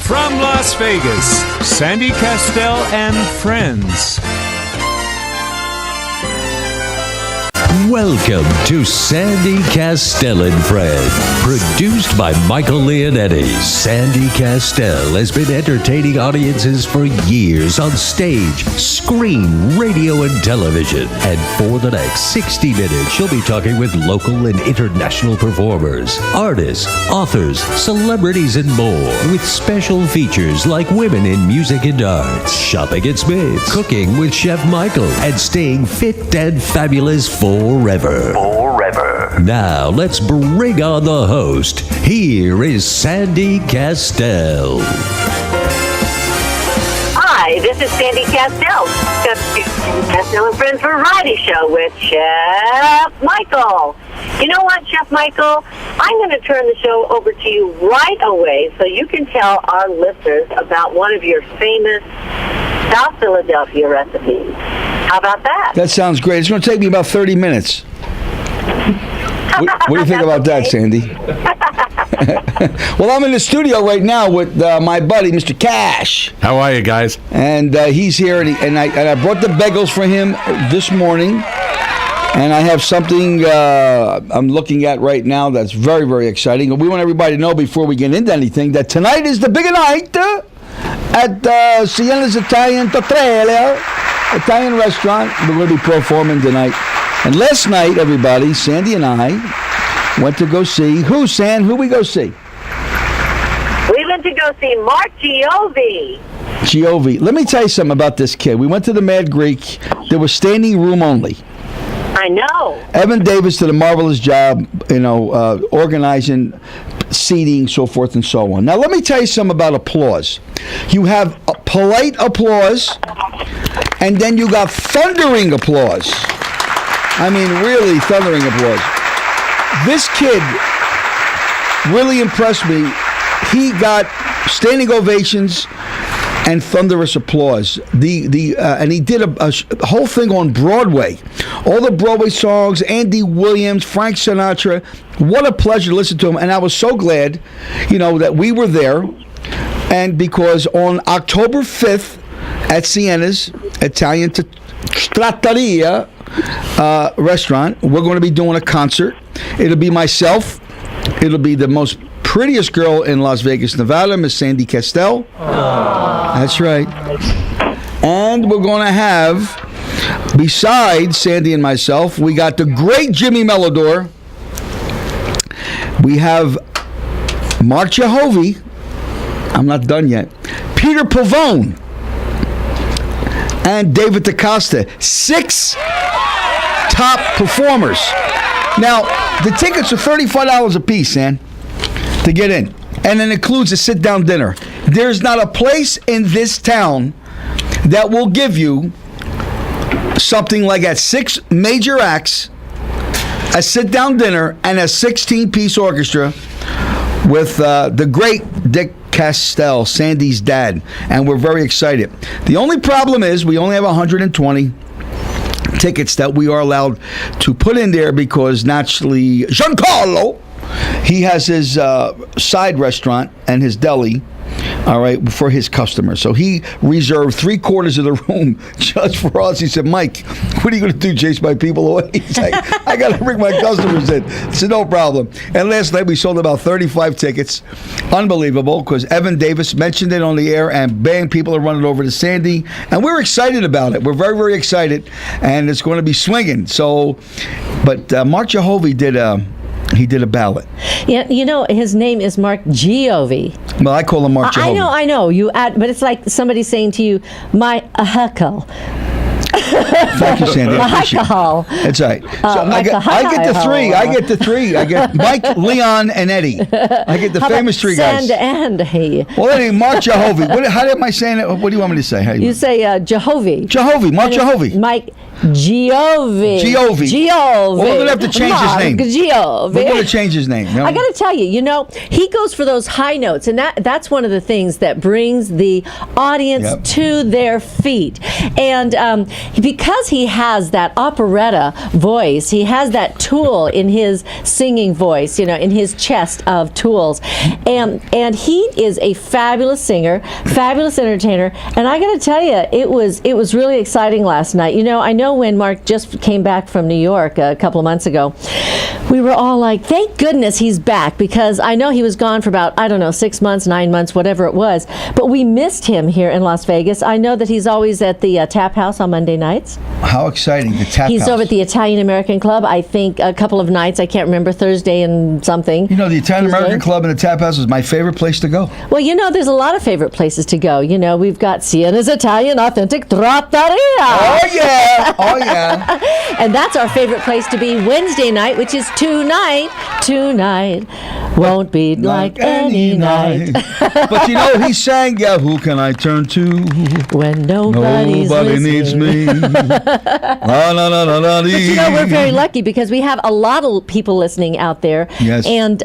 From Las Vegas, Sandy Kastel and friends. Welcome to Sandy Kastel and Friends, produced by Michael Leonetti. Sandy Kastel has been entertaining audiences for years on stage, screen, radio, and television. And for the next 60 minutes, she'll be talking with local and international performers, artists, authors, celebrities, and more, with special features like women in music and arts, shopping at Smith's, cooking with Chef Michael, and staying fit and fabulous forever. Now, let's bring on the host. Here is Sandy Kastel. Hi, this is Sandy Kastel. Kastel and Friends Variety Show with Chef Michael. You know what, Chef Michael? I'm going to turn the show over to you right away so you can tell our listeners about one of your famous South Philadelphia recipes. How about that? That sounds great. It's going to take me about 30 minutes. What do you think about that, Sandy? Well, I'm in the studio right now with my buddy, Mr. Cash. How are you guys? And he's here, and I brought the bagels for him this morning. And I have something I'm looking at right now that's very, very exciting. We want everybody to know before we get into anything that tonight is the big night at Sienna's Italian restaurant. We're going to be performing tonight. And last night, everybody, Sandy and I went to go see who we go see? We went to go see Mark Giove. Let me tell you something about this kid. We went to the Mad Greek. There was standing room only. I know. Evan Davis did a marvelous job, organizing, seating, so forth and so on. Now, let me tell you something about applause. You have polite applause, and then you got thundering applause. I mean, really thundering applause. This kid really impressed me. He got standing ovations and thunderous applause. And he did a whole thing on Broadway. All the Broadway songs, Andy Williams, Frank Sinatra. What a pleasure to listen to him. And I was so glad, that we were there. And because on October 5th at Sienna's Italian Trattoria restaurant, we're going to be doing a concert. It'll be myself. It'll be the most prettiest girl in Las Vegas, Nevada, Miss Sandy Kastel. That's right. And we're going to have, besides Sandy and myself, we got the great Jimmy Melodor. We have Mark Giove. I'm not done yet. Peter Pavone. And David DaCosta. 6 top performers. Now, the tickets are $35 a piece, San, to get in. And it includes a sit-down dinner. There's not a place in this town that will give you something like that. 6 major acts, a sit-down dinner, and a 16-piece orchestra with the great Dick Kastel, Sandy's dad, and we're very excited. The only problem is we only have 120 tickets that we are allowed to put in there because naturally Giancarlo, he has his side restaurant and his deli, all right, for his customers. So he reserved 3/4 of the room just for us. He said, Mike, what are you going to do, chase my people away? He's like, I got to bring my customers in. I said, no problem. And last night we sold about 35 tickets. Unbelievable, because Evan Davis mentioned it on the air, and bang, people are running over to Sandy. And we're excited about it. We're very, very excited. And it's going to be swinging. So, but Mark Giove did a ballot. Yeah, his name is Mark Giove. Well, I call him Mark Giove. I know. You add, but it's like somebody saying to you, my heckle. Thank you, Sandy. I appreciate it. That's right. So I get the three. I get Mike, Leon, and Eddie. I get the famous 3 guys. Sand and he. Well, anyway, Mark Giove. How am I saying it? What do you want me to say? You say Giove. Mark Giove. Mike Giovi. Well, we're going to have to change his name. Giovi. We're going to change his name. I got to tell you, he goes for those high notes, and that's one of the things that brings the audience to their feet. And because he has that operetta voice, he has that tool in his singing voice, in his chest of tools. And he is a fabulous singer, fabulous entertainer. And I got to tell you, it was really exciting last night. I know when Mark just came back from New York a couple of months ago, we were all like, thank goodness he's back, because I know he was gone for about, 6 months, 9 months, whatever it was. But we missed him here in Las Vegas. I know that he's always at the Tap House on Monday nights. How exciting, the Tap House. He's over at the Italian American Club, I think, a couple of nights. I can't remember, Thursday and something. The Italian American Club and the Tap House is my favorite place to go. Well, there's a lot of favorite places to go. We've got Siena's Italian Authentic Trattoria. Oh, yeah. Oh, yeah. And that's our favorite place to be Wednesday night, which is tonight. Tonight won't be like any night. But he sang, who can I turn to when nobody needs me? La, la, la, la, la, but we're very lucky because we have a lot of people listening out there. Yes. And,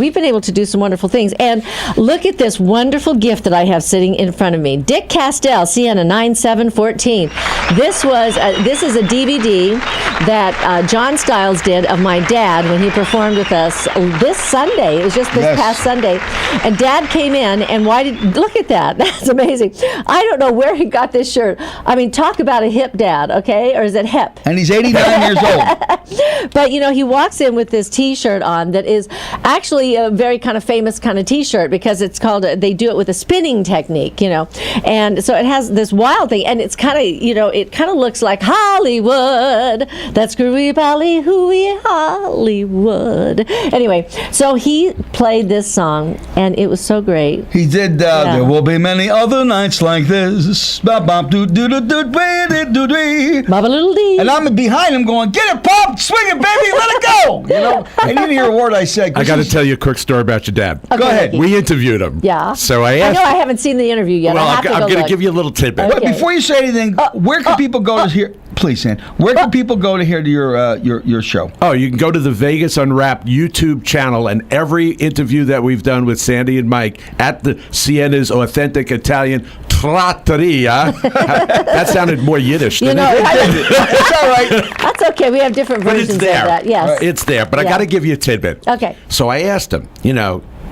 we've been able to do some wonderful things. And look at this wonderful gift that I have sitting in front of me. Dick Kastel, Sienna 9714. This is a DVD that John Stiles did of my dad when he performed with us this Sunday. It was just this past Sunday. And Dad came in, and look at that. That's amazing. I don't know where he got this shirt. I mean, talk about a hip dad, okay? Or is it hip? And he's 89 years old. But, he walks in with this T-shirt on that is actually a very kind of famous kind of T-shirt, because it's called, they do it with a spinning technique, And so it has this wild thing, and it's kind of, it kind of looks like Hollywood. That screwy ballyhooey Hollywood. Anyway, so he played this song, and it was so great. He did, There Will Be Many Other Nights Like This. And I'm behind him going, get it, Pop, swing it, baby, let it go. I didn't hear a word I said. I got to tell you a quick story about your dad. Okay, go ahead. We interviewed him. Yeah. So I asked. I know I haven't seen the interview yet. Well, I'm going to give you a little tidbit. Okay. But before you say anything, where can people go to hear? Please, Sam. Where can people go to hear your show? Oh, you can go to the Vegas Unwrapped YouTube channel, and every interview that we've done with Sandy and Mike at the Sienna's Authentic Italian Trattoria. That sounded more Yiddish, didn't it? It's all right. That's okay. We have different versions But it's there. of that. Yes. It's there. But I got to give you a tidbit. Okay. So I asked him,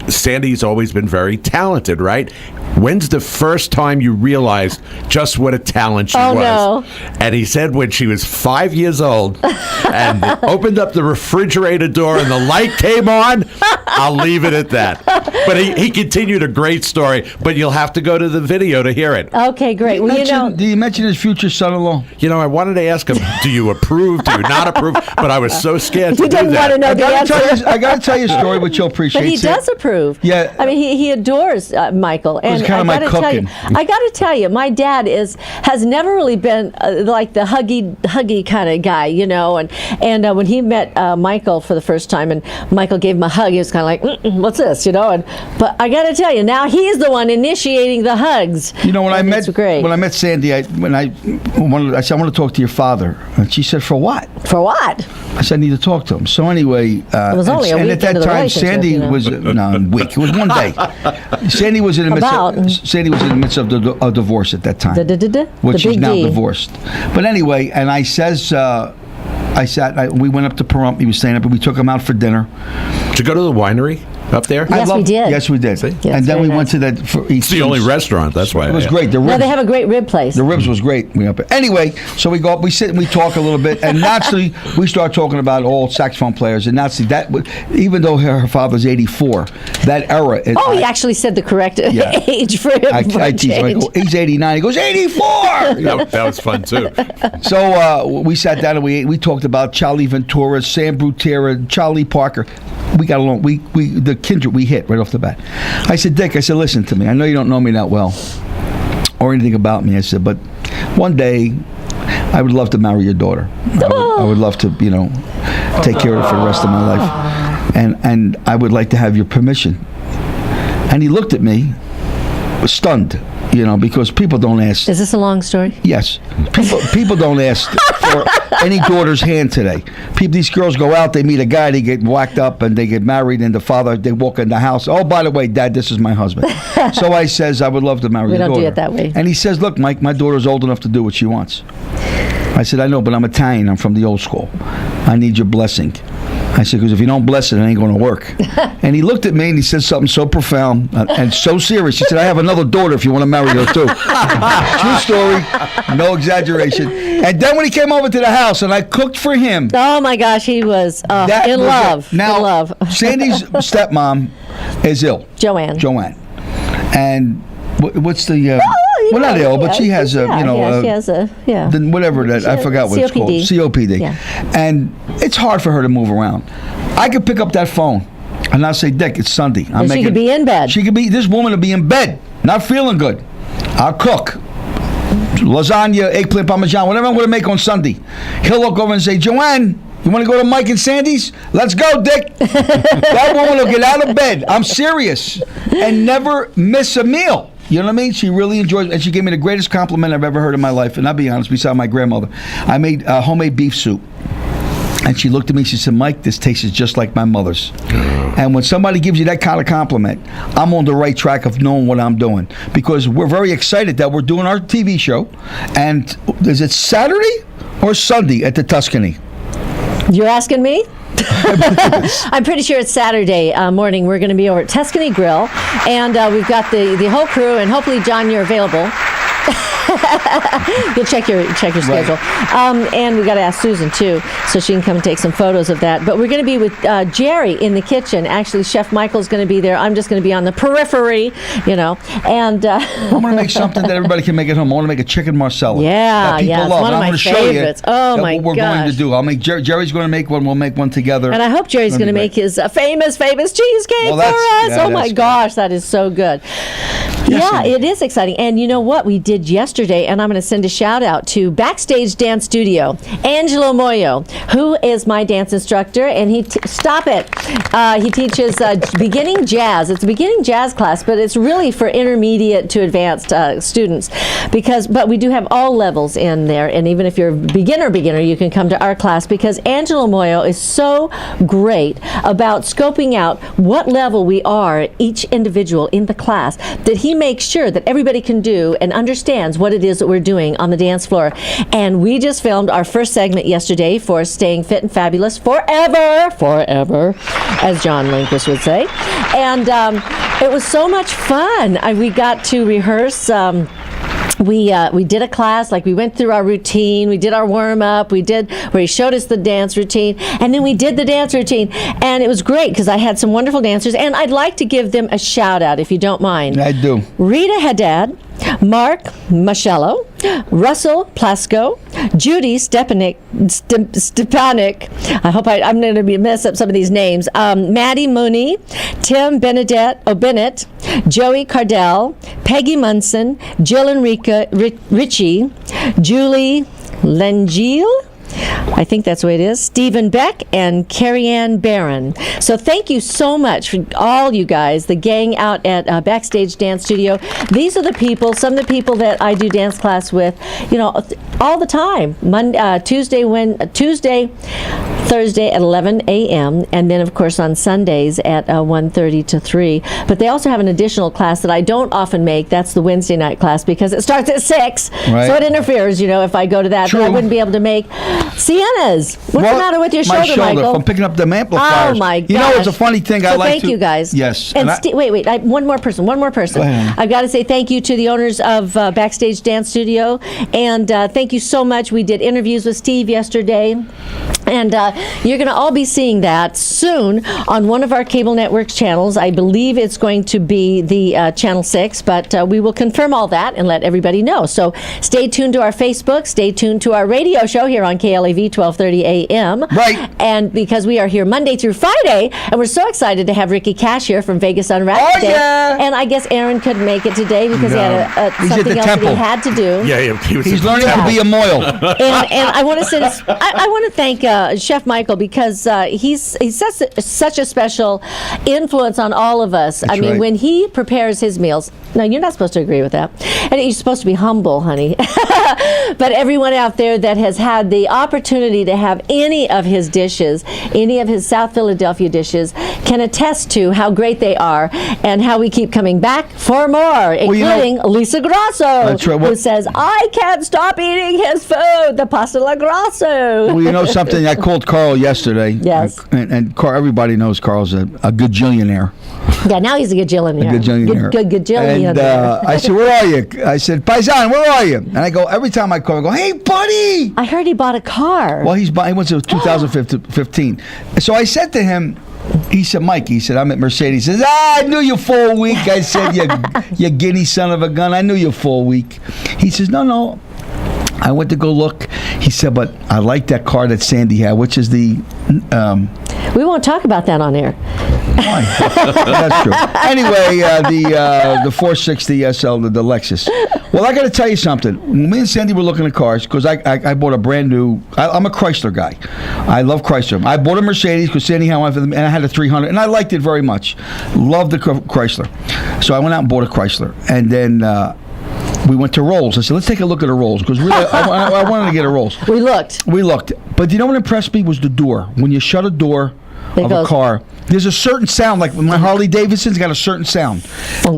Sandy's always been very talented, right? When's the first time you realized just what a talent she was? No. And he said when she was 5 years old and opened up the refrigerator door and the light came on. I'll leave it at that. But he continued a great story, but you'll have to go to the video to hear it. Okay, great. Did you mention his future son-in-law? I wanted to ask him, do you approve, do you not approve? But I was so scared to you do didn't that. want to know the answer. I got to tell you a story which you'll appreciate. But he does approve. Yeah. I mean, he adores Michael. And kind of my cooking. I got to tell you, my dad has never really been like the huggy kind of guy, And when he met Michael for the first time, and Michael gave him a hug, he was kind of like, what's this, But I got to tell you, now he's the one initiating the hugs. When I met Sandy, I said, I want to talk to your father, and she said, for what? For what? I said, I need to talk to him. So anyway, it was only a week and at that into the time, relationship, Sandy was a week. It was one day. Sandy was in the midst of a divorce at that time, which she's now divorced. But anyway, and I says. We went up to Pahrump. He was staying up, and we took him out for dinner. Did you go to the winery up there? Yes, we did. Yes, we did. Yes, and then we nice. went to that. It's the only restaurant. That's why it was great. The ribs, they have a great rib place. The ribs was great. Anyway, so we go up, we sit, and we talk a little bit, and naturally we start talking about old saxophone players, and naturally even though her father's 84, that era. He actually said the correct age for him. I tease him. I go, he's 89. He goes, 84. That was fun too. So we sat down and we talked about Charlie Ventura, Sam Butera, Charlie Parker. We got along. The kindred we hit right off the bat. I said, Dick, listen to me. I know you don't know me that well or anything about me. I said, but one day I would love to marry your daughter. I would love to, take care of her for the rest of my life. And I would like to have your permission. And he looked at me, stunned, because people don't ask. Is this a long story? Yes. People don't ask for any daughter's hand today. These girls go out, they meet a guy, they get whacked up, and they get married, and the father, they walk in the house. Oh, by the way, Dad, this is my husband. So I says, I would love to marry your daughter. We don't do it that way. And he says, look, Mike, my daughter's old enough to do what she wants. I said, I know, but I'm Italian. I'm from the old school. I need your blessing. I said, because if you don't bless it, it ain't going to work. And he looked at me and he said something so profound and so serious. He said, I have another daughter if you want to marry her too. True story. No exaggeration. And then when he came over to the house and I cooked for him. Oh, my gosh. He was in love. Now, in love. Sandy's stepmom is ill. Joanne. And what's the... well, not ill, but she has a, she has a, whatever that, I forgot what it's called. COPD. Yeah. And it's hard for her to move around. I could pick up that phone and I'll say, Dick, it's Sunday. She could be in bed. This woman will be in bed, not feeling good. I'll cook. Lasagna, eggplant parmesan, whatever I'm going to make on Sunday. He'll look over and say, Joanne, you want to go to Mike and Sandy's? Let's go, Dick. That woman will get out of bed. I'm serious. And never miss a meal. You know what I mean? She really enjoys it. And she gave me the greatest compliment I've ever heard in my life. And I'll be honest, beside my grandmother. I made homemade beef soup. And she looked at me, she said, Mike, this tastes just like my mother's. And when somebody gives you that kind of compliment, I'm on the right track of knowing what I'm doing. Because we're very excited that we're doing our TV show. And is it Saturday or Sunday at the Tuscany? You're asking me? I'm pretty sure it's Saturday morning. We're going to be over at Tuscany Grill, and we've got the whole crew, and hopefully, John, you're available. You'll check your schedule. And we got to ask Susan too, so she can come and take some photos of that. But we're going to be with Jerry in the kitchen. Actually, Chef Michael's going to be there. I'm just going to be on the periphery, And I'm going to make something that everybody can make at home. I want to make a chicken marsala. Yeah, that people love. It's one of my favorites. Oh my gosh! What we're going to do. I'll make Jerry's going to make one. We'll make one together. And I hope Jerry's going to make his famous cheesecake for us. Oh my gosh, that is so good. Yeah, it is exciting. And you know what we did yesterday, and I'm going to send a shout out to Backstage Dance Studio, Angelo Moyo, who is my dance instructor, and he teaches beginning jazz. It's a beginning jazz class, but it's really for intermediate to advanced students, but we do have all levels in there, and even if you're a beginner, you can come to our class, because Angelo Moyo is so great about scoping out what level we are, each individual in the class, that he makes sure that everybody can do and understands what it is that we're doing on the dance floor. And we just filmed our first segment yesterday for Staying Fit and Fabulous Forever, as John Lindquist would say. And it was so much fun. We got to rehearse. We did a class, like we went through our routine, we did our warm-up, where he showed us the dance routine, and then we did the dance routine, and it was great because I had some wonderful dancers, and I'd like to give them a shout-out, if you don't mind. I do. Rita Haddad, Mark Machello, Russell Plasko, Judy Stepanik. I hope I'm going to mess up some of these names. Maddie Mooney, Tim Bennett, Joey Cardell, Peggy Munson, Jill Enrica Ritchie, Julie Lengiel, I think that's the way it is, Stephen Beck, and Carrie Ann Barron. So thank you so much for all you guys, the gang out at Backstage Dance Studio. These are some of the people that I do dance class with, all the time. Tuesday, Thursday at 11 a.m., and then, of course, on Sundays at 1:30 to 3. But they also have an additional class that I don't often make. That's the Wednesday night class, because it starts at 6. Right. So it interferes, if I go to that. True. But I wouldn't be able to make Sienna's. What's the matter with your shoulder, Michael? I'm picking up them amplifiers. Oh, my gosh. It's a funny thing. Thank you, guys. Yes. And wait. One more person. Go ahead. I've got to say thank you to the owners of Backstage Dance Studio. And thank you so much. We did interviews with Steve yesterday. And you're going to all be seeing that soon on one of our cable networks channels. I believe it's going to be the Channel 6, but we will confirm all that and let everybody know. So stay tuned to our Facebook. Stay tuned to our radio show here on KLAV 1230 AM. Right. And because we are here Monday through Friday, and we're so excited to have Ricky Cash here from Vegas Unwrapped today. Yeah. And I guess Aaron couldn't make it today because he had something else that he had to do. Yeah, he's learning to be a moil. And I want to I want to thank Chef Michael, because he's such a special influence on all of us. That's I mean, right. when he prepares his meals, no, you're not supposed to agree with that. And you're supposed to be humble, honey. But everyone out there that has had the opportunity to have any of his dishes, any of his South Philadelphia dishes, can attest to how great they are and how we keep coming back for more, including Lisa Grasso, That's right. who says, I can't stop eating his food, the pasta la Grasso. Well, you know something? I called Carl yesterday. Yes. And Carl, everybody knows Carl's a gajillionaire. Yeah, now he's a gajillionaire. A gajillionaire. Good gajillionaire. And I said, where are you? I said, Paisan, where are you? And I go, every time I call, I go, hey, buddy. I heard he bought a car. Well, he went to 2015. So I said to him, he said, Mike, he said, I'm at Mercedes. He says, I knew you for a week. I said, you guinea son of a gun. I knew you for a week. He says, no. I went to go look. He said, but I like that car that Sandy had, which is the... we won't talk about that on air. Why? That's true. Anyway, the 460 SL, the Lexus. Well, I got to tell you something. When me and Sandy were looking at cars, because I bought a brand new... I'm a Chrysler guy. I love Chrysler. I bought a Mercedes because Sandy had one for them, and I had a 300, and I liked it very much. Loved the Chrysler. So I went out and bought a Chrysler. And then... we went to Rolls. I said, let's take a look at a Rolls, because really, I wanted to get a Rolls. We looked. But you know what impressed me was the door. When you shut a door of a car, there's a certain sound. Like my Harley Davidson's got a certain sound.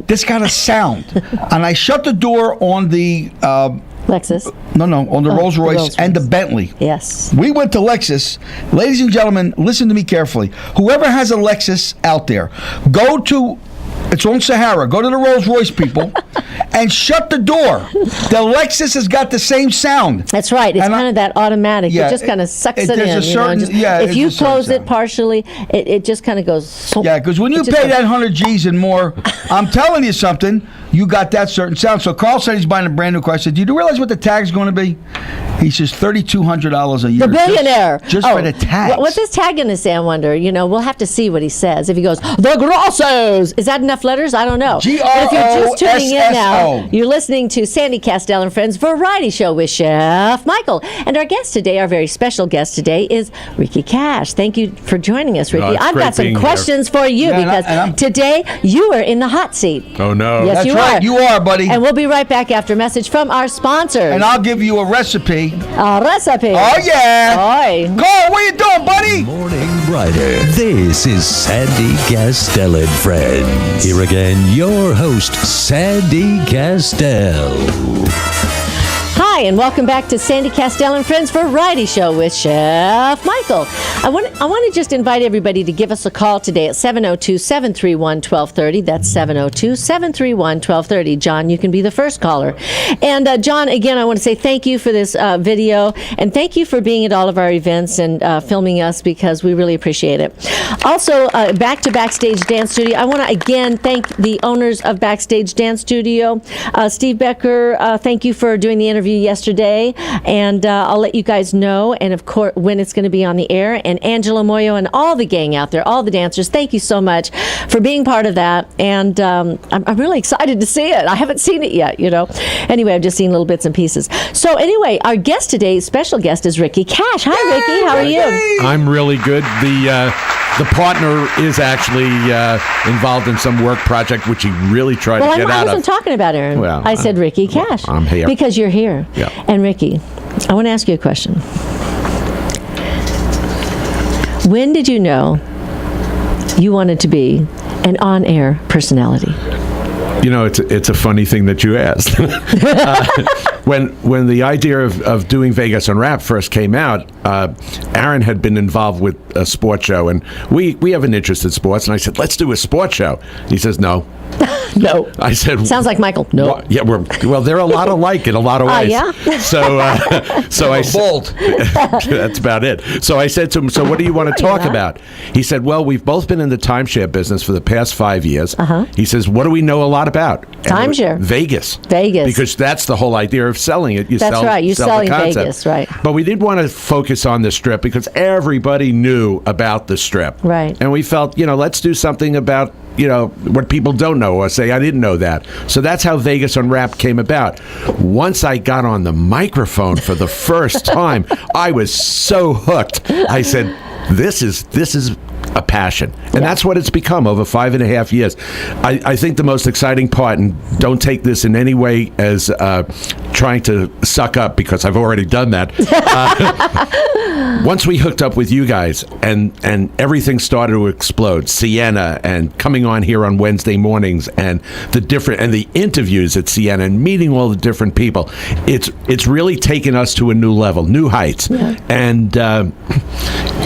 This got a sound. And I shut the door on the... Lexus. No, on the Rolls Royce and the Bentley. Yes. We went to Lexus. Ladies and gentlemen, listen to me carefully. Whoever has a Lexus out there, go to... It's on Sahara. Go to the Rolls Royce people and shut the door. The Lexus has got the same sound. That's right. It's kind of that automatic. Yeah, it just kind of sucks it in. If you it's a close certain it partially, it just kind of goes. Yeah, because when you pay that 100 G's and more, I'm telling you something, you got that certain sound. So Carl said he's buying a brand new car. I said, do you realize what the tag's going to be? He says $3,200 a year. The billionaire. Just for the tags. What's his tag going to say, I wonder? We'll have to see what he says. If he goes, the Grossos. Is that enough letters? I don't know. G-R-O-S-S-O. If you're just tuning in now, you're listening to Sandy Kastel and Friends Variety Show with Chef Michael. And our guest today, our very special guest today, is Ricky Cash. Thank you for joining us, Ricky. I've got some questions for you because today you are in the hot seat. Oh, no. Yes, That's you right. are. You are, buddy. And we'll be right back after a message from our sponsors. And I'll give you a recipe. A recipe. Oh, yeah. Oi. Carl, what you doing, buddy? Morning Rider. This is Sandy Kastel and Friends. Here again, your host, Sandy Kastel. Hi, and welcome back to Sandy Kastel and Friends Variety Show with Chef Michael. I want to just invite everybody to give us a call today at 702-731-1230. That's 702-731-1230. John, you can be the first caller. And John, again, I want to say thank you for this video, and thank you for being at all of our events and filming us, because we really appreciate it. Also, back to Backstage Dance Studio, I want to again thank the owners of Backstage Dance Studio. Steve Becker, thank you for doing the interview yesterday, and I'll let you guys know, and of course when it's going to be on the air. And Angela Moyo and all the gang out there, all the dancers, thank you so much for being part of that. And I'm really excited to see it. I haven't seen it yet, Anyway, I've just seen little bits and pieces. So anyway, our guest today, special guest, is Ricky Cash. Hi, Ricky. How are you? I'm really good. The partner is actually involved in some work project, which he really tried to get out of. I wasn't talking about Aaron. Well, I said Ricky Cash. I'm here. Because you're here. Yeah. And Ricky, I want to ask you a question. When did you know you wanted to be an on-air personality? It's a funny thing that you asked. When the idea of doing Vegas on Rap first came out, Aaron had been involved with a sports show, and we have an interest in sports. And I said, let's do a sports show. He says, no. No. I said, sounds like Michael. No. Yeah, they're a lot alike in a lot of ways. Yeah. So I said, that's about it. So I said to him, so what do you want to talk about? He said, well, we've both been in the timeshare business for the past 5 years. He says, what do we know a lot about? Timeshare. Vegas. Because that's the whole idea of selling it. That's right. You're selling Vegas, right. But we did want to focus on the Strip because everybody knew about the Strip. Right. And we felt, let's do something about what people don't know or say, I didn't know that. So that's how Vegas on Rap came about. Once I got on the microphone for the first time, I was so hooked. I said, this is a passion. And that's what it's become over 5.5 years. I think the most exciting part, and don't take this in any way as trying to suck up, because I've already done that. Once we hooked up with you guys and everything started to explode, Sienna and coming on here on Wednesday mornings and the interviews at Sienna and meeting all the different people, it's really taken us to a new level, new heights. Yeah. And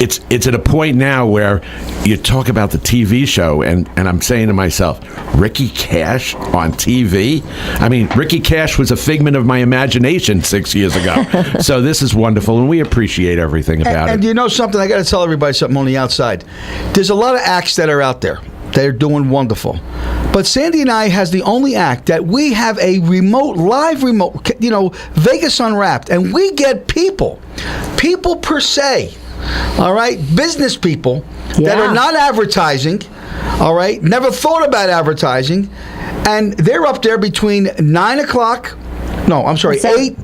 it's at a point now where you talk about the TV show, and I'm saying to myself, Ricky Cash on TV? I mean, Ricky Cash was a figment of my imagination 6 years ago. So this is wonderful, and we appreciate everything about it. And you know something? I got to tell everybody something on the outside. There's a lot of acts that are out there. They're doing wonderful. But Sandy and I has the only act that we have a live remote, Vegas Unwrapped, and we get people per se, all right, business people that are not advertising, all right, never thought about advertising, and they're up there between 9 o'clock, 8.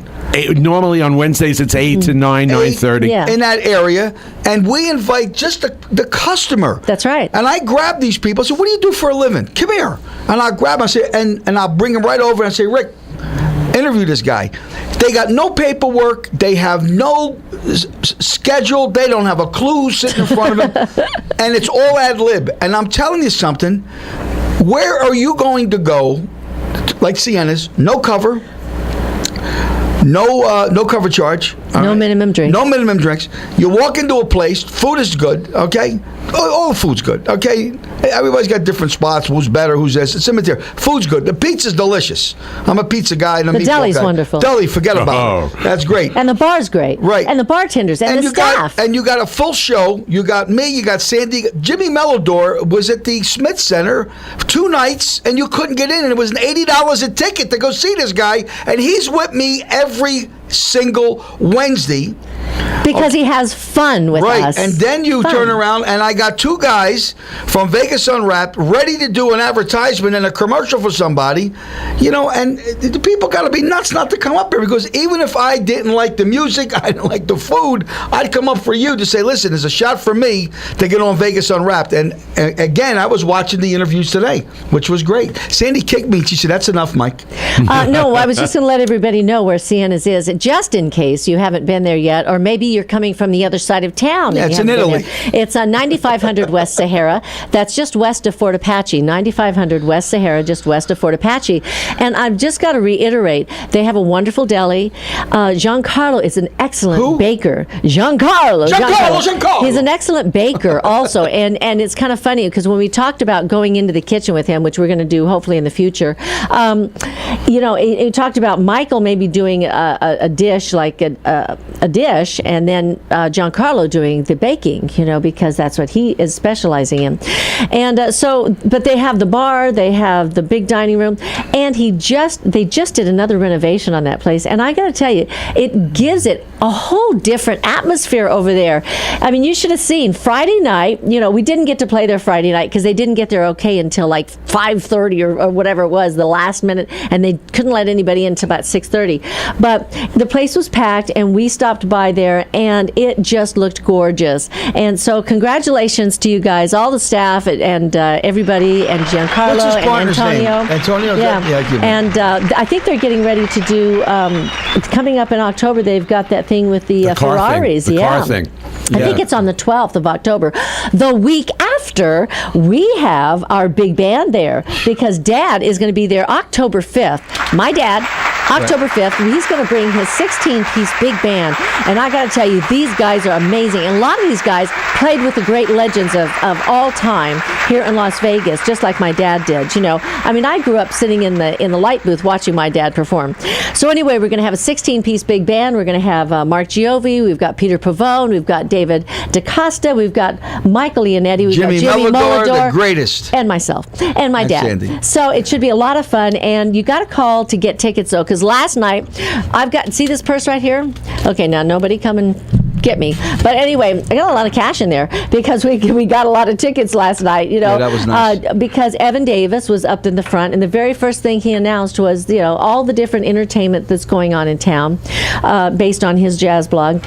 Normally on Wednesdays it's 8 to 9, 9:30. In that area, and we invite just the customer. That's right. And I grab these people. I say, "What do you do for a living? Come here." And I'll grab them. I say, and I'll bring them right over and say, "Rick, interview this guy." They got no paperwork. They have no schedule. They don't have a clue who's sitting in front of them, and it's all ad lib. And I'm telling you something. Where are you going to go? Like Sienna's, no cover. No cover charge. No minimum drinks. No minimum drinks. You walk into a place, food is good, okay? All the food's good, okay? Everybody's got different spots, who's better, who's this. It's immaterial. Food's good. The pizza's delicious. I'm a pizza guy. And the deli's wonderful. Deli, forget about it. That's great. And the bar's great. Right. And the bartenders and the staff. And you got a full show. You got me, you got Sandy. Jimmy Mellodore was at the Smith Center 2 nights, and you couldn't get in. And it was $80 a ticket to go see this guy. And he's with me every single Wednesday. Because he has fun with us. Right, and then you turn around, and I got 2 guys from Vegas Unwrapped ready to do an advertisement and a commercial for somebody, and the people got to be nuts not to come up here, because even if I didn't like the music, I didn't like the food, I'd come up for you to say, listen, there's a shot for me to get on Vegas Unwrapped. And again, I was watching the interviews today, which was great. Sandy kicked me. She said, that's enough, Mike. No, I was just going to let everybody know where Sienna's is, just in case you haven't been there yet, or maybe you're coming from the other side of town. Yeah, it's in Italy. It's on 9500 West Sahara. That's just west of Fort Apache. 9500 West Sahara, just west of Fort Apache. And I've just got to reiterate, they have a wonderful deli. Giancarlo is an excellent baker. Giancarlo. He's an excellent baker also. And it's kind of funny, because when we talked about going into the kitchen with him, which we're going to do hopefully in the future, he talked about Michael maybe doing a dish, like a dish, and then Giancarlo doing the baking, because that's what he is specializing in. And but they have the bar, they have the big dining room, and they just did another renovation on that place. And I got to tell you, it gives it a whole different atmosphere over there. I mean, you should have seen Friday night. We didn't get to play there Friday night because they didn't get there okay until like 5:30 or whatever it was, the last minute, and they couldn't let anybody in until about 6:30. But the place was packed, and we stopped by there, and it just looked gorgeous. And so congratulations to you guys, all the staff and everybody, and Giancarlo and Antonio. Antonio, and I think they're getting ready to do, coming up in October, they've got that thing with the Ferraris. The car thing. I think it's on the 12th of October. The week after, we have our big band there, because Dad is going to be there October 5th. My dad, October 5th, he's going to bring his 16-piece big band. And I got to tell you, these guys are amazing. And a lot of these guys played with the great legends of all time here in Las Vegas, just like my dad did. I mean, I grew up sitting in the light booth watching my dad perform. So anyway, we're going to have a 16-piece big band. We're going to have Mark Giovi. We've got Peter Pavone. We've got David DaCosta. We've got Michael Leonetti. We've got Jimmy Mellodore, the greatest. And myself. And my dad. Sandy. So it should be a lot of fun. And you got to call to get tickets, though, because last night, see this purse right here? Okay, now nobody come and get me. But anyway, I got a lot of cash in there because we got a lot of tickets last night, Yeah, that was nice. Because Evan Davis was up in the front, and the very first thing he announced was, all the different entertainment that's going on in town, based on his jazz blog.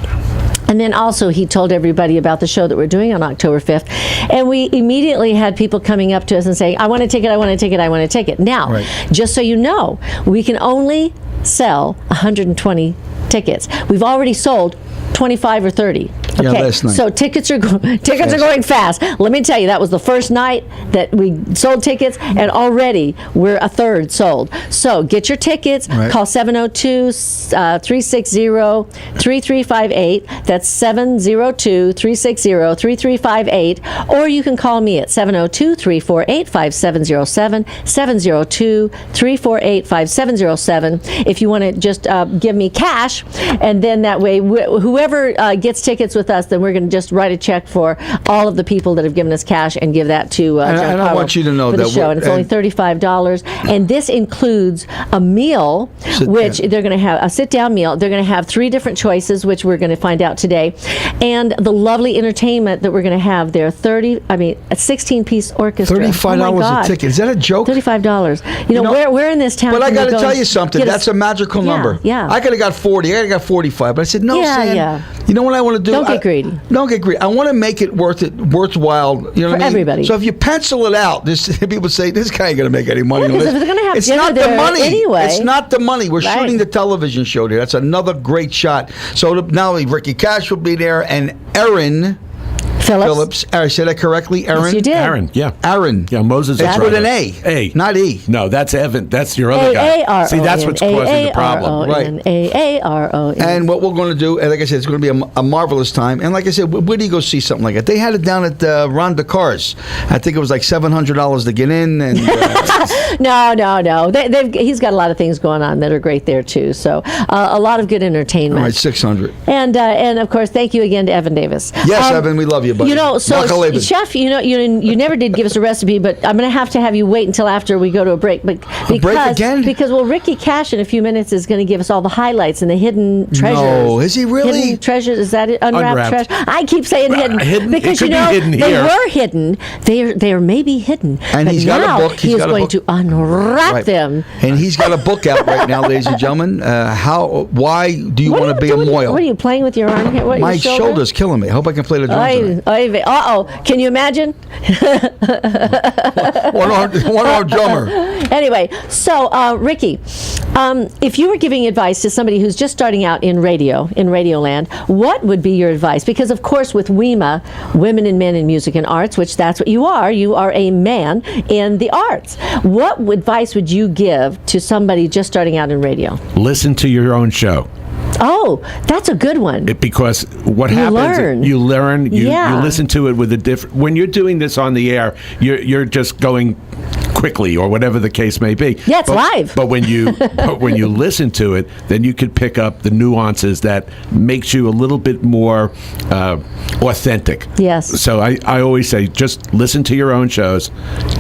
And then also he told everybody about the show that we're doing on October 5th. And we immediately had people coming up to us and saying, I want to take it, I want to take it, I want to take it. Now, just so you know, we can only sell 120 tickets. We've already sold 25 or 30. Yeah, Okay, last night. so tickets are going fast. Let me tell you, that was the first night that we sold tickets, and already we're a third sold. So get your tickets. Right. Call 702-360-3358. That's 702-360-3358. Or you can call me at 702-348-5707, 702-348-5707 if you want to just give me cash, and then that way whoever gets tickets with us, then we're going to just write a check for all of the people that have given us cash and give that to and I want you to know for the that show. And it's only $35, and this includes a meal, which they're going to have a sit-down meal. They're going to have 3 different choices, which we're going to find out today, and the lovely entertainment that we're going to have there. A 16-piece orchestra. $35 a ticket. Is that a joke? $35. You know, where in this town? But I got to tell you something. That's a magical number. Yeah. I could have got 40. I could have got 45. But I said, no, Sam. You know what I want to do? Don't get greedy. Don't get greedy. I want to make it worthwhile. You know what I mean? Everybody. So if you pencil it out, people say this guy ain't going to make any money. Because if they're going to have it's dinner not the there money. anyway. It's not the money. We're shooting the television show there. That's another great shot. So not only Ricky Cash will be there, and Erin Phillips. I said that correctly? Erin? Yes, you did. Aaron, yeah. Aaron. Yeah, Moses. It's with an A. A. Not E. No, that's Evan. That's your other guy. A-A-R-O-N. See, that's what's causing the problem. Right. A-A-R-O-N. And what we're going to do, and like I said, it's going to be a marvelous time. And like I said, where do you go see something like that? They had it down at Ron DeCar's. I think it was like $700 to get in. And No. He's got a lot of things going on that are great there too. So a lot of good entertainment. All right, $600. And of course, thank you again to Evan Davis. Yes, Evan, we love you, buddy. You know, so Chef, you never did give us a recipe, but I'm going to have you wait until after we go to a break. But because Ricky Cash in a few minutes is going to give us all the highlights and the hidden treasures. No, is he really? Hidden treasures? Is that it? Unwrapped treasure? I keep saying hidden because it could be hidden they here. were hidden. They are maybe hidden. And but he's now got a book. He is going to unwrap them. And he's got a book out right now, ladies and gentlemen. Why do you want to be a moil? What are you playing with your arm here? My shoulder's killing me. I hope I can play the drums. Can you imagine? one-arm drummer. Anyway, so Ricky, if you were giving advice to somebody who's just starting out in Radioland, what would be your advice? Because of course, with WEMA, Women and Men in Music and Arts, which that's what you are a man in the arts. What advice would you give to somebody just starting out in radio? Listen to your own show. Oh, that's a good one. Because what happens, you learn, you listen to it with a different. When you're doing this on the air, you're just going quickly or whatever the case may be. Yeah, it's live. But when you listen to it, then you could pick up the nuances that makes you a little bit more authentic. Yes. So I always say, just listen to your own shows,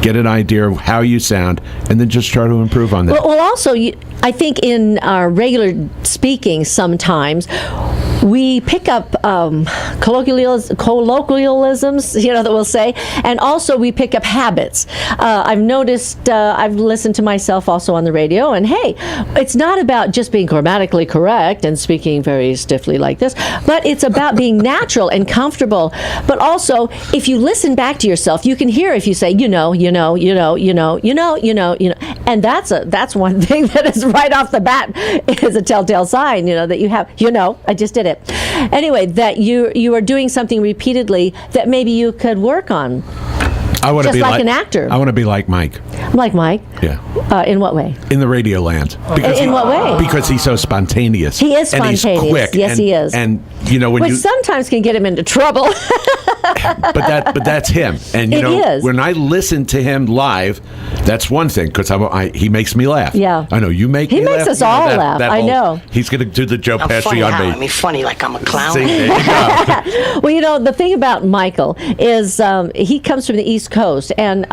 get an idea of how you sound, and then just try to improve on that. Well, also, I think in our regular speaking, sometimes we pick up colloquialisms, that we'll say, and also we pick up habits. I've noticed, I've listened to myself also on the radio, and hey, it's not about just being grammatically correct and speaking very stiffly like this, but it's about being natural and comfortable. But also, if you listen back to yourself, you can hear if you say, and that's one thing that is right off the bat is a telltale sign, that you have, I just did it. Anyway, that you are doing something repeatedly that maybe you could work on. I want to be like an actor. I want to be like Mike. Like Mike? Yeah. In what way? In the radio land. In what way? Because he's so spontaneous. He is spontaneous. And he's quick. Yes, he is. And which sometimes can get him into trouble. but that's him. And when I listen to him live, that's one thing because he makes me laugh. Yeah. I know you make me laugh. He makes us all laugh. I know. He's going to do the Joe Pesci on me. I mean, funny like I'm a clown. See, there you go. Well, the thing about Michael is he comes from the East Coast, and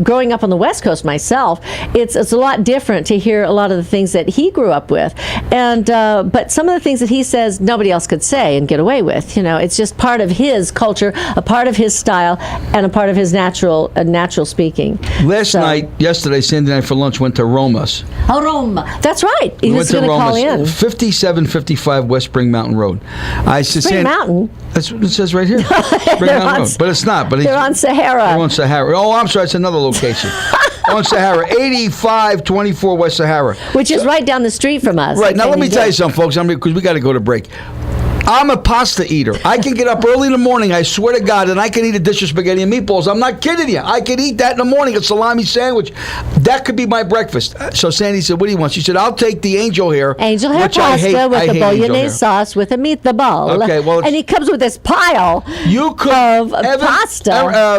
growing up on the West Coast myself, it's a lot different to hear a lot of the things that he grew up with, and but some of the things that he says nobody else could say and get away with. It's just part of his culture, a part of his style and a part of his natural speaking. Yesterday, Sandy and I for lunch went to Roma's. Oh, Roma. That's right. He was going to call in. 5755 West Spring Mountain Road. I said, Spring Mountain? That's what it says right here. Spring Mountain Road. But it's not. They're on Sahara. They're on Sahara. Oh, I'm sorry. It's another location. On Sahara. 8524 West Sahara. Which is right down the street from us. Right. Now, let me tell you something, folks, because we got to go to break. I'm a pasta eater. I can get up early in the morning, I swear to God, and I can eat a dish of spaghetti and meatballs. I'm not kidding you. I can eat that in the morning, a salami sandwich. That could be my breakfast. So Sandy said, what do you want? She said, I'll take the angel hair. Angel hair pasta with the bolognese sauce with a meatball. Okay, well, and he comes with this pile of pasta.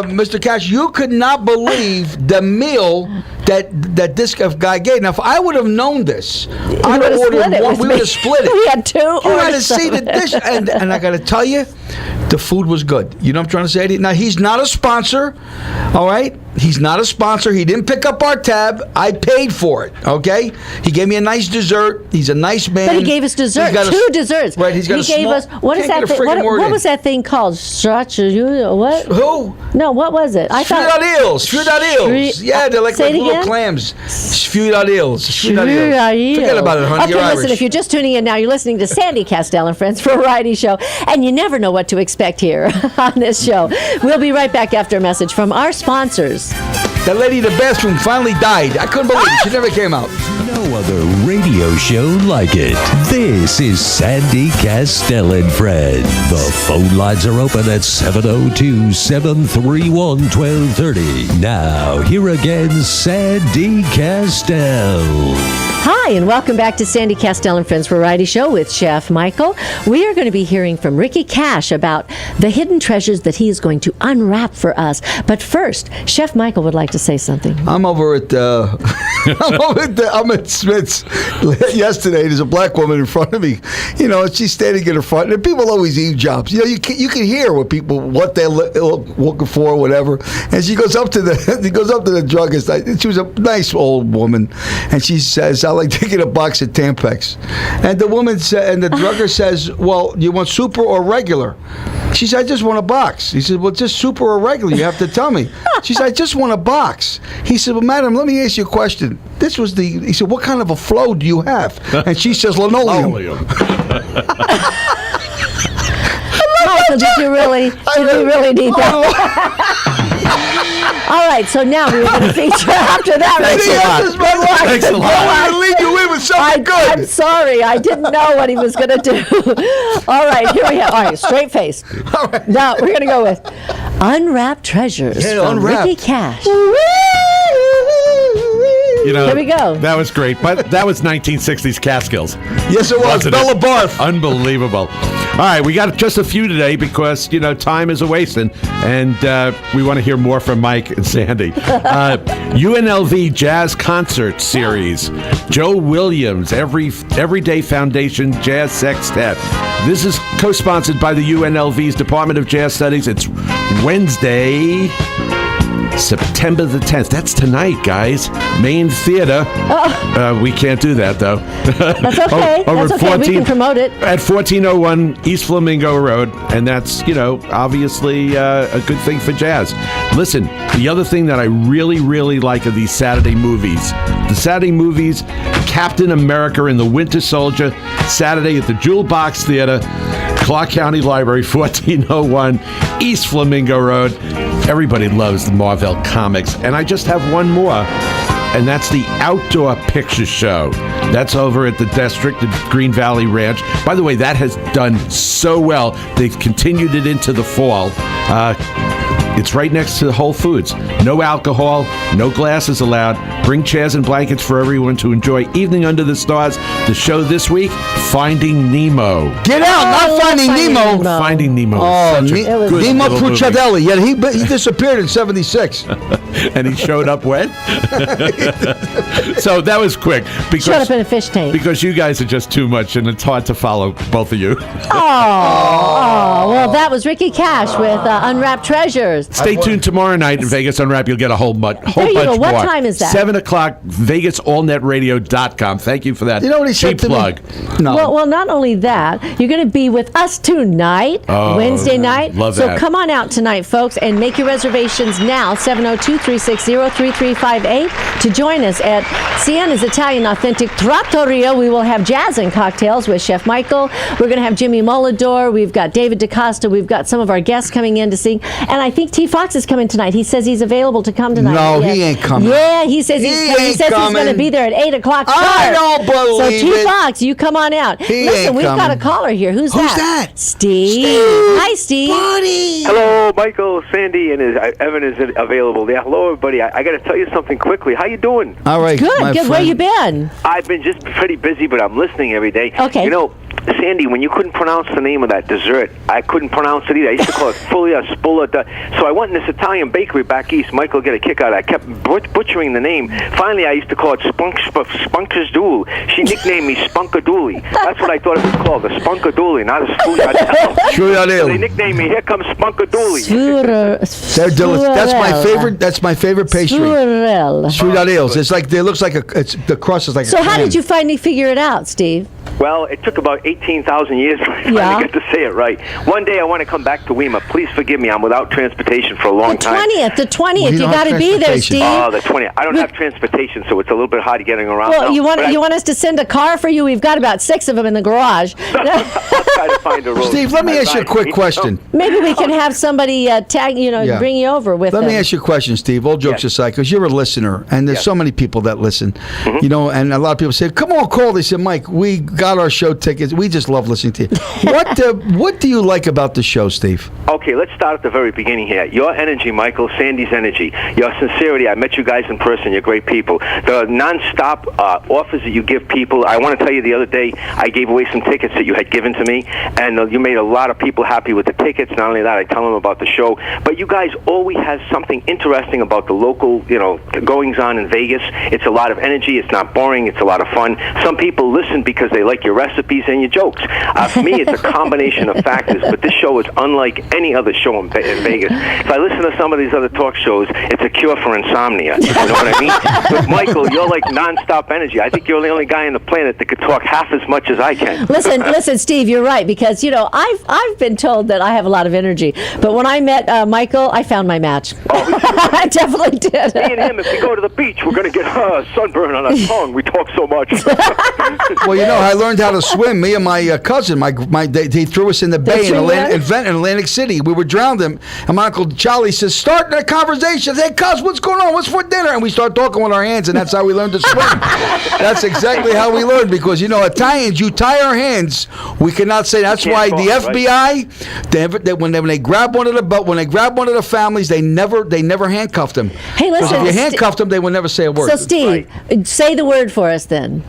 Mr. Cash, you could not believe the meal that this guy gave. Now, if I would have known this, I would have ordered one. We would have split it. We had two. You had to see the dish. And I got to tell you, the food was good. You know what I'm trying to say? Now, he's not a sponsor, all right? He's not a sponsor. He didn't pick up our tab. I paid for it, okay? He gave me a nice dessert. He's a nice man. But he gave us dessert. Two desserts. Right, he's got he gave us, what is that thing? What was that thing called? What? Who? No, what was it? I thought Sfudadils. Yeah, they're like little clams. Sfudadils. Forget about it, honey. Okay, listen, if you're just tuning in now, you're listening to Sandy Kastel and Friends Variety Show, and you never know what to expect here on this show. We'll be right back after a message from our sponsors. That lady in the bathroom finally died. I couldn't believe it. She never came out. No other radio show like it. This is Sandy Kastel and Friends. The phone lines are open at 702-731-1230. Now, here again, Sandy Kastel. Hi, and welcome back to Sandy Kastel and Friends Variety Show with Chef Michael. We are going to be hearing from Ricky Cash about the hidden treasures that he is going to unwrap for us. But first, Chef Michael would like to say something. I'm over at I'm at Smith's yesterday. There's a black woman in front of me, and she's standing in the front. And people always eavesdrops. You can hear what they're looking for, whatever. And she goes up to the druggist. She was a nice old woman, and she says, "I like to get a box of Tampax." And the woman and the druggist says, "Well, you want super or regular?" She said, "I just want a box." He said, "Well, just super or regular? You have to tell me." She said, "I just want a box." He said, "Well, madam, let me ask you a question." He said, "What kind of a flow do you have?" And she says, "Linoleum." Did you really need that? All right, so now we were going to feature after that. Thanks a lot. I want to lead you in with something good. I'm sorry, I didn't know what he was going to do. All right, here we have. All right, straight face. All right. Now we're going to go with Unwrapped Treasures from Ricky Cash. Here we go. That was great, but that was 1960s Catskills. Yes, it was. Bella Barth. Unbelievable. All right, we got just a few today because, time is a-wasting, and we want to hear more from Mike and Sandy. UNLV Jazz Concert Series. Joe Williams, Everyday Foundation Jazz Sextet. This is co-sponsored by the UNLV's Department of Jazz Studies. It's Wednesday, September the 10th. That's tonight, guys. Main Theater. We can't do that, though. That's okay. That's okay. We can promote it. At 1401 East Flamingo Road. And that's, obviously a good thing for jazz. Listen, the other thing that I really, really like are these Saturday movies. The Saturday movies, Captain America and the Winter Soldier, Saturday at the Jewel Box Theater, Clark County Library, 1401 East Flamingo Road. Everybody loves the Marvel comics. And I just have one more, and that's the Outdoor Picture Show. That's over at the District at Green Valley Ranch. By the way, that has done so well. They've continued it into the fall. It's right next to Whole Foods. No alcohol, no glasses allowed. Bring chairs and blankets for everyone to enjoy. Evening Under the Stars. The show this week, Finding Nemo. Get out! Not Finding Nemo. Finding Nemo. Oh, Nemo Pucciarelli. Yeah, he disappeared in '76. And he showed up when? So that was quick. Showed up in a fish tank. Because you guys are just too much, and it's hard to follow, both of you. Oh, well, that was Ricky Cash with Unwrapped Treasures. news. Stay tuned tomorrow night in Vegas Unwrapped. You'll get a whole bunch There you go. more. What time is that? 7 o'clock, VegasAllNetRadio.com. Thank you for that. You know what he said cheap to plug. me? No. Well, not only that, you're going to be with us tonight, Wednesday night. love so that. come on out tonight, folks, and make your reservations now, 702-360-3358, to join us at Sienna's Italian Authentic Trattoria. We will have jazz and cocktails with Chef Michael. We're going to have Jimmy Mulador. We've got David DaCosta. We've got some of our guests coming in to sing. And I think T. Fox is coming tonight. He says he's available to come tonight. No, he ain't coming. Yeah, he says he's going to be there at 8 o'clock sharp. I don't believe So T. it. Fox, you come on out. He Listen, ain't we've got a coming. caller here. Who's that? Steve. Hi, Steve. Buddy. Hello, Michael, Sandy, and Evan is available. Yeah, hello, everybody. I got to tell you something quickly. How you doing? All right, Good, my good. Where friend. you been? I've been just pretty busy, but I'm listening every day. Okay. You know, Sandy, when you couldn't pronounce the name of that dessert, I couldn't pronounce it either. I used to call it Fulia Spula. So I went in this Italian bakery back east. Michael get a kick out of it. I kept butchering the name. Finally, I used to call it Spunkadoodle. She nicknamed me Spunkadoodle. That's what I thought it was called, the Spunkadoodle, not a Sfuriadel. So they nicknamed me, here comes Spunkadoodle. They're delicious. That's my favorite. That's my favorite pastry. Sfuriadels. It's like it looks like the crust is like. So a how clam. did you finally figure it out, Steve? Well, it took about 18,000 years for me to Yeah. get to say it right. One day I want to come back to Weimar. Please forgive me. I'm without transportation for a long The time. 20th. You don't got have to be there, transportation. Steve. Oh, the 20th. I don't have transportation, so it's a little bit hard getting around. Well, No, you but want us to send a car for you? We've got about 6 of them in the garage. I'll try to find a road. Steve, let me ask you a quick question. Maybe we can have somebody Yeah. bring you over with Let them. me ask you a question, Steve. All jokes Yes. aside, because you're a listener, and there's Yes. so many people that listen, you know, and a lot of people say, "Come on, call." They said, "Mike, we got our show tickets. We just love listening to you." What do you like about the show, Steve? Okay, let's start at the very beginning here. Your energy, Michael, Sandy's energy, your sincerity. I met you guys in person. You're great people. The nonstop offers that you give people. I want to tell you, the other day I gave away some tickets that you had given to me, and you made a lot of people happy with the tickets. Not only that, I tell them about the show, but you guys always have something interesting about the local, goings on in Vegas. It's a lot of energy. It's not boring. It's a lot of fun. Some people listen because they like your recipes and your jokes. For me, it's a combination of factors, but this show is unlike any other show in Vegas. If I listen to some of these other talk shows, it's a cure for insomnia. You know what I mean? With Michael, you're like nonstop energy. I think you're the only guy on the planet that could talk half as much as I can. Listen, Steve, you're right, because I've been told that I have a lot of energy, but when I met Michael, I found my match. I definitely did. Me and him, if we go to the beach, we're going to get sunburn on our tongue. We talk so much. Well, I learned how to swim. Me and my cousin, they threw us in the bay in Atlantic City. We were drowning, and my Uncle Charlie says, "Start the conversation." Hey, cuz, what's going on? What's for dinner? And we start talking with our hands, and that's how we learned to swim. That's exactly how we learned, because Italians, you tie our hands. We cannot say. That's why the FBI, when they grab one of the families, they never handcuffed them. Hey, listen, If you handcuffed them, they would never say a word. So, Steve, say the word for us then.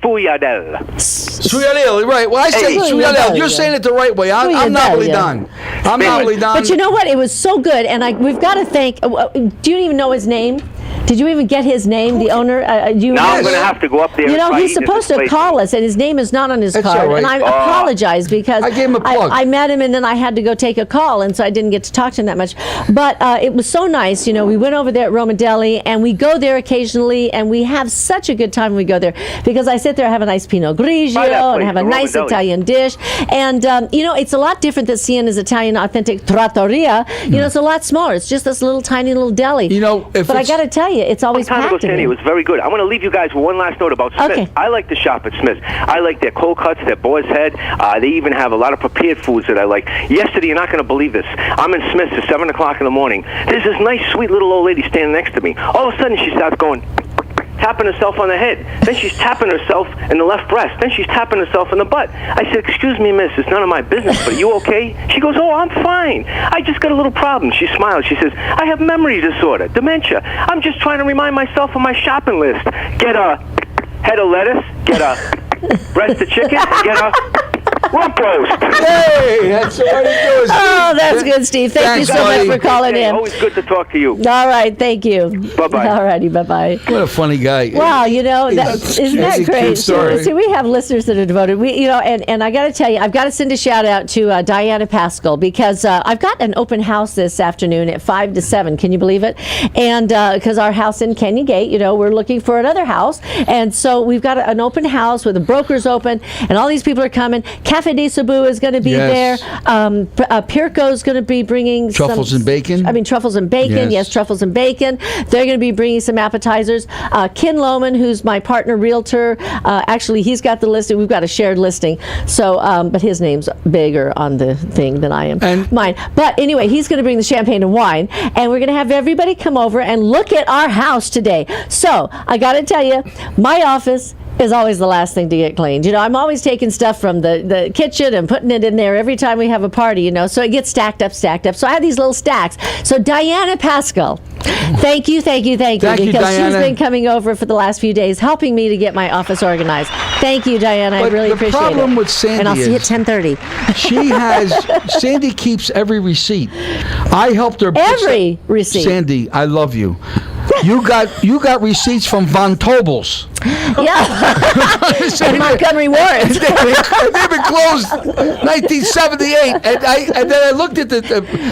Sfuriadel. Sfuriadel, right. Well, I say Sfuriadel. You're saying it the right way. I'm Napoli Don. I'm Napoli Don. But you know what? It was so good, and we've got to thank. Do you even know his name? Did you even get his name, the owner? Now I'm going to have to go up there. He's supposed to call us, and his name is not on his That's card. all right. And I apologize because I gave him a plug. I met him, and then I had to go take a call, and so I didn't get to talk to him that much. But it was so nice. We went over there at Roma Deli, and we go there occasionally, and we have such a good time when we go there, because I sit there, have a nice Pinot Grigio, and have a nice Italian dish. And, it's a lot different than Sienna's Italian Authentic Trattoria. It's a lot smaller. It's just this little tiny little deli. But I got to tell you, it's always Time ago, packed in Sandy, it there. was very good. I want to leave you guys with one last note about Smith. Okay. I like to shop at Smith. I like their cold cuts, their boar's head. They even have a lot of prepared foods that I like. Yesterday, you're not going to believe this. I'm in Smith's at 7 o'clock in the morning. There's this nice, sweet little old lady standing next to me. All of a sudden, she starts going, tapping herself on the head. Then she's tapping herself in the left breast. Then she's tapping herself in the butt. I said, "Excuse me, miss, it's none of my business, but are you okay?" She goes, "Oh, I'm fine. I just got a little problem." She smiles. She says, "I have memory disorder, dementia. I'm just trying to remind myself of my shopping list. Get a head of lettuce, get a breast of chicken, get a Rump roast. Hey, that's what it is. Oh, that's good, Steve. Thank you Thanks, so buddy. much for calling Hey, in. always good to talk to you. All right, thank you. Bye-bye. All righty, bye-bye. What a funny guy. Wow, isn't that It's a great? cute story. See, we have listeners that are devoted. And I got to tell you, I've got to send a shout out to Diana Pascal because I've got an open house this afternoon at 5 to 7. Can you believe it? And because our house in Canyon Gate, we're looking for another house, and so we've got an open house with the brokers open, and all these people are coming. Cafe de Cebu is going to be Yes. there. Pirco is going to be bringing Truffles and bacon? Truffles and bacon. Yes, truffles and bacon. They're going to be bringing some appetizers. Ken Lohman, who's my partner realtor, actually he's got the listing. We've got a shared listing. So, but his name's bigger on the thing than I am. And mine. But anyway, he's going to bring the champagne and wine, and we're going to have everybody come over and look at our house today. So I got to tell you, my office is always the last thing to get cleaned. I'm always taking stuff from the kitchen and putting it in there every time we have a party, so it gets stacked up. So I have these little stacks. So Diana Pascal, thank you, because Diana. she's been coming over for the last few days, helping me to get my office organized. Thank you, Diana. I But really the appreciate it. problem with Sandy and I'll see you at is- 10:30. Sandy keeps every receipt. I helped her. Every receipt. Sandy, I love you. You got receipts from Von Tobel's. Yeah. And Montgomery Warrens. They've been closed 1978, and then I looked at the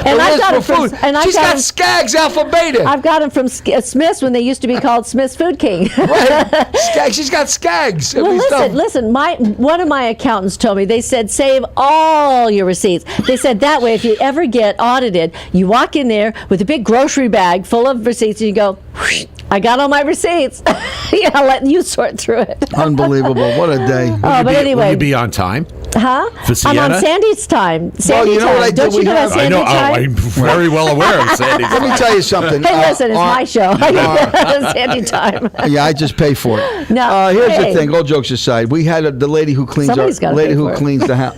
I list got for it from- food. and I She's got got it- Skaggs Alpha Beta. I've got them from Smith's when they used to be called Smith's Food King. Right. Skaggs. She's got Skaggs. Well, Every stuff. listen. One of my accountants told me, they said, save all your receipts. They said that way, if you ever get audited, you walk in there with a big grocery bag full of receipts, and you go, whoosh, I got all my receipts. I'll let you sort through it. Unbelievable. What a day. But Will anyway, you be on time? huh? For I'm on Sienna? Sandy's time. Sandy you know time. what I did? Don't you We know have- that I Sandy know. time? I'm very well aware of Sandy's. Let me tell you something. Hey, listen, it's my show. uh, Sandy time. Yeah, I just pay for it. No, Here's hey. the thing. All jokes aside, we had the lady who cleans Somebody's gotta pay for it. cleans the house.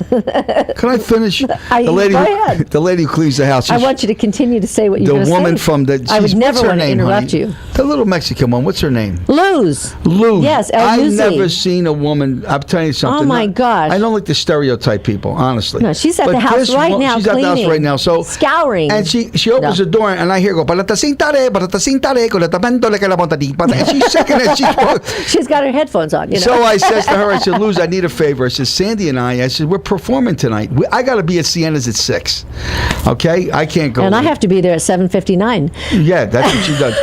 Can I finish? Go ahead. The lady who cleans the house. I want you to continue to say what you're the going to say. woman from the. I would she's- never what's her want to name, interrupt honey? you. The little Mexican one. What's her name? Luz. Lou. Yes, I've L-U-Z. never seen a woman. I'm telling you something. Oh, my gosh. I don't like to stereotype people, honestly. No, she's at But the house this right now She's at the house cleaning, right now. So scouring. And she opens No. the door and I hear go. And she's singing it. She's got her headphones on, So I says to her, I said, Luz, I need a favor. I said, Sandy and I said, we're performing tonight. I got to be at Sienna's at 6. Okay? I can't go. And I have to be there at 7:59. Yeah, that's what she does.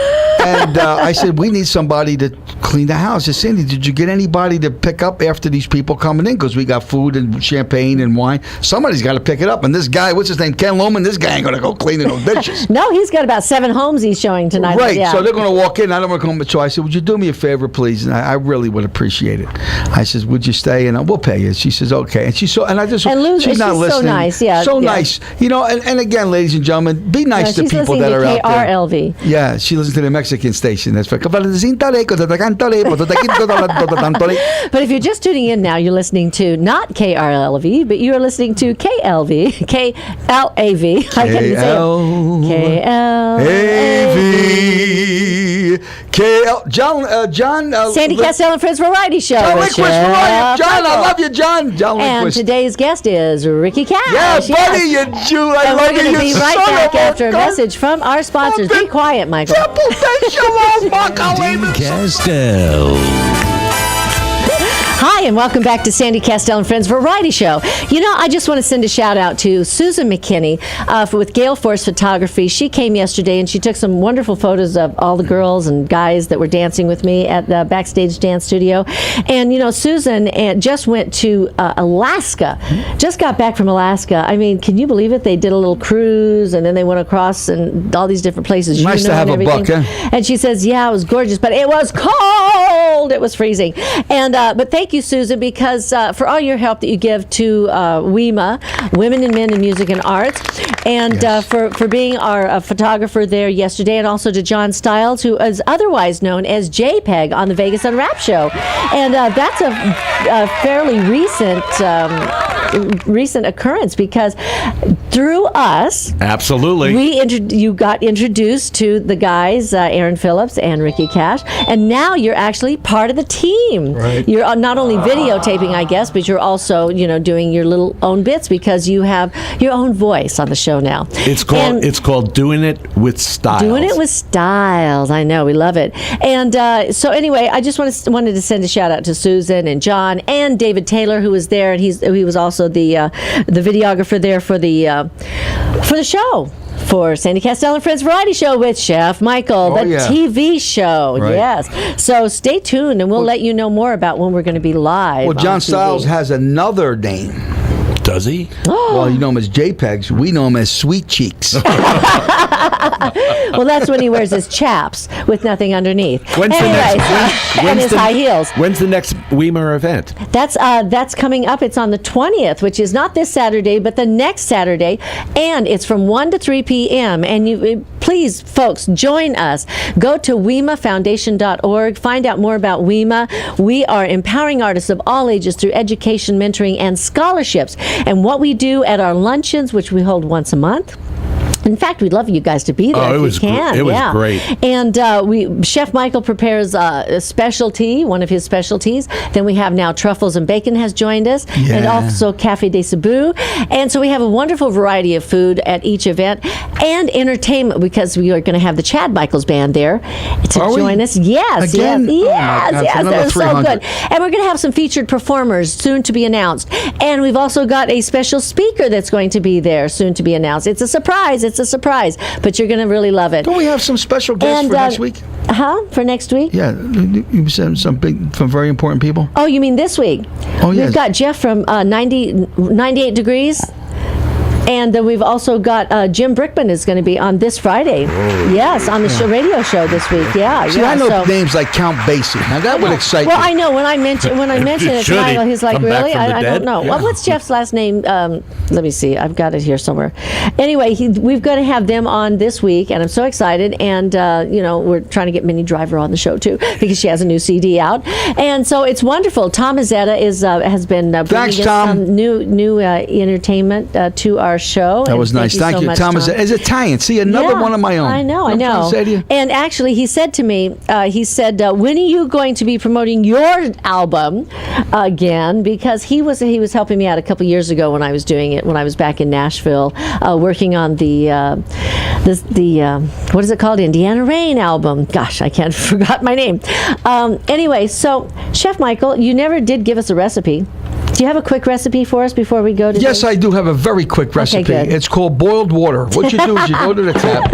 And I said, we need somebody to clean the house. I said, Sandy, did you get anybody to pick up after these people coming in? Because we got food and champagne and wine. Somebody's got to pick it up. And this guy, what's his name? Ken Lohman, this guy ain't going to go cleaning no dishes. No, he's got about 7 homes he's showing tonight. Right, Yeah. so they're going to walk in. I don't want to come. So I said, would you do me a favor, please? And I really would appreciate it. I said, would you stay? And we'll pay you. She says, okay. And I just, And Luz, she's not she's so listening. nice, yeah, So yeah. nice. And again, ladies and gentlemen, be No, nice to she's people listening that to are out there. KRLV. Yeah, she listens to the Mexican station. That's right. But if you're just tuning in now, you're listening to not KRLV, but you are listening to KLV, KLAV. I can't even say it. KLAV. John. Sandy Kastel and Friends Variety Show. John with Lindquist, John, Chef I Michael. love you, John. John And Lindquist. today's guest is Ricky Cash. Yeah, buddy, you Jew. I And love we're going you. to be you right son back of after a gun. message from our sponsors. Be quiet, Michael. Triple shalom, Sandy Kastel. Hi, and welcome back to Sandy Kastel and Friends Variety Show. I just want to send a shout out to Susan McKinney with Gale Force Photography. She came yesterday and she took some wonderful photos of all the girls and guys that were dancing with me at the Backstage Dance Studio. And, Susan just went to Alaska, just got back from Alaska. I mean, can you believe it? They did a little cruise and then they went across and all these different places. Nice to have and a buck, everything. huh? And she says, yeah, it was gorgeous, but it was cold. It was freezing. And but thank you, Susan, because for all your help that you give to WEMA, Women and Men in Music and Arts, and Yes. for being our photographer there yesterday, and also to John Stiles, who is otherwise known as JPEG on the Vegas Unwrapped show. And that's a fairly recent recent occurrence because through us, Absolutely. you got introduced to the guys, Aaron Phillips and Ricky Cash, and now you're actually part of the team. Right. You're not only videotaping, I guess, but you're also, doing your little own bits because you have your own voice on the show now. It's called Doing It with Style. Doing it with styles. I know. We love it. And so anyway, I just wanted to send a shout out to Susan and John and David Taylor, who was there, and he was also the videographer there for the show. For Sandy Kastel and Friends Variety Show with Chef Michael, TV show. Right. Yes. So stay tuned, and we'll let you know more about when we're going to be live. Well, John on TV. Stiles has another name. Does he? Well, you know him as JPEGs. We know him as Sweet Cheeks. Well, that's when he wears his chaps with nothing underneath. When's and his high heels. When's the next Weimer event? That's coming up. It's on the 20th, which is not this Saturday, but the next Saturday, and it's from 1 to 3 p.m. And you please, folks, join us. Go to WEMAFoundation.org. Find out more about WEMA. We are empowering artists of all ages through education, mentoring, and scholarships. And what we do at our luncheons, which we hold once a month. In fact, we'd love you guys to be there if you can. It was great. And Chef Michael prepares a specialty, one of his specialties. Then we have now truffles and bacon has joined us, and also Café de Cebu. And so we have a wonderful variety of food at each event and entertainment because we are going to have the Chad Michaels Band there to join us. Yes, Again? yes, they're so good. And we're going to have some featured performers soon to be announced. And we've also got a special speaker that's going to be there soon to be announced. It's a surprise. It's a surprise, but you're going to really love it. Don't we have some special guests for next week? For next week? Yeah, you said some very important people. Oh, you mean this week? Oh, yes. We've got Jeff from 98 Degrees. And then we've also got Jim Brickman is going to be on this Friday. Yes, on the radio show this week. Yeah. See, I know names like Count Basie. Now that would excite me. Well, me. I know when I mention it tonight, he's like, really? I don't know. Yeah. What's Jeff's last name? Let me see. I've got it here somewhere. Anyway, we've got to have them on this week, and I'm so excited. And we're trying to get Minnie Driver on the show too because she has a new CD out, and so it's wonderful. Tom Izzetta has been bringing us some new entertainment to our show. That was nice. Thank you. So Tom is Italian. See, another one of my own. I know. And actually, he said to me, when are you going to be promoting your album again? Because he was helping me out a couple years ago when I was doing it, when I was back in Nashville, working on the what is it called? Indiana Rain album. Gosh, I can't forgot my name. Anyway, so Chef Michael, you never did give us a recipe. Do you have a quick recipe for us before we go to Yes, I do have a very quick recipe. Good. It's called boiled water. What you do is you go to the tap.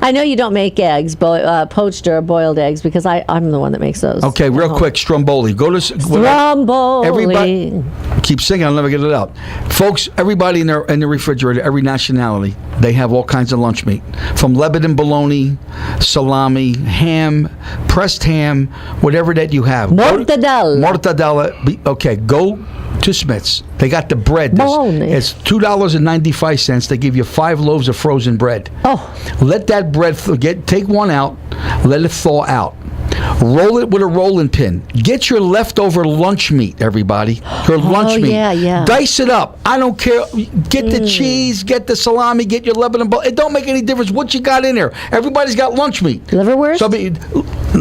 I know you don't make eggs, poached or boiled eggs, because I'm the one that makes those. Okay, real quick, Stromboli. Go to Stromboli. Everybody, keep singing. I'll never get it out, folks. Everybody in the refrigerator, every nationality, they have all kinds of lunch meat, from Lebanon bologna, salami, ham, pressed ham, whatever that you have. Mortadella. Okay, go to Smith's. They got the bread. It's $2.95. They give you 5 loaves of frozen bread. Oh. Let that bread take one out. Let it thaw out. Roll it with a rolling pin. Get your leftover lunch meat, everybody. Your lunch meat. Yeah. Dice it up. I don't care. Get the cheese, get the salami, get your Lebanon. It don't make any difference what you got in there. Everybody's got lunch meat. Liverwurst?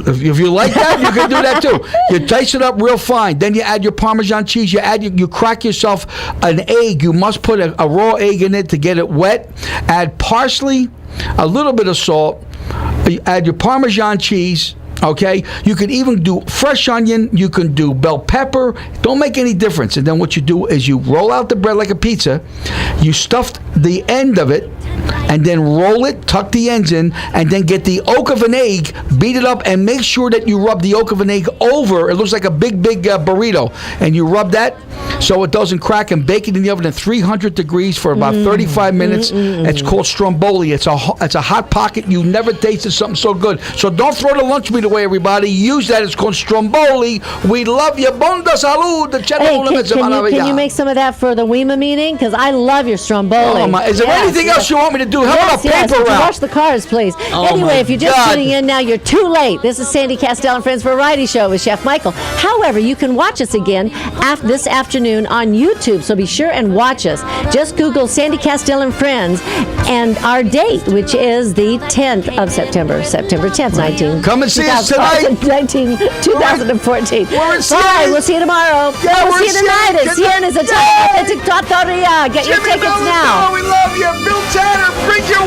If you like that, you can do that too. You dice it up real fine. Then you add your Parmesan cheese. You crack yourself an egg. You must put a raw egg in it to get it wet. Add parsley, a little bit of salt. You add your Parmesan cheese. Okay, you can even do fresh onion. You can do bell pepper. Don't make any difference. And then what you do is you roll out the bread like a pizza. You stuff the end of it, and then roll it, tuck the ends in, and then get the yolk of an egg, beat it up, and make sure that you rub the yolk of an egg over. It looks like a big burrito, and you rub that so it doesn't crack, and bake it in the oven at 300 degrees for about 35 minutes. It's called Stromboli. It's a hot pocket. You never tasted something so good. So don't throw the lunch meat away, everybody. Use that. It's called Stromboli. We love you. Bonda salud. Can you make some of that for the WEMA meeting? Because I love your Stromboli. Is there anything else you want me me to do? How about a yes. paper Would you route? wash the cars, please? Oh, Anyway, my if you're just God. tuning in now, you're too late. This is Sandy Kastel and Friends Variety Show with Chef Michael. However, you can watch us again this afternoon on YouTube, so be sure and watch us. Just Google Sandy Kastel and Friends and our date, which is the 10th of September 10th, 19. Come and see us tonight. 2014. We're in Bye. Seattle. We'll see you tomorrow. Yeah, We'll we're see you in tonight at Seattle. Cien is a Yay! authentic trattoria. Get your Jimmy tickets Bell, now. we love you. Bill Tanner, bring your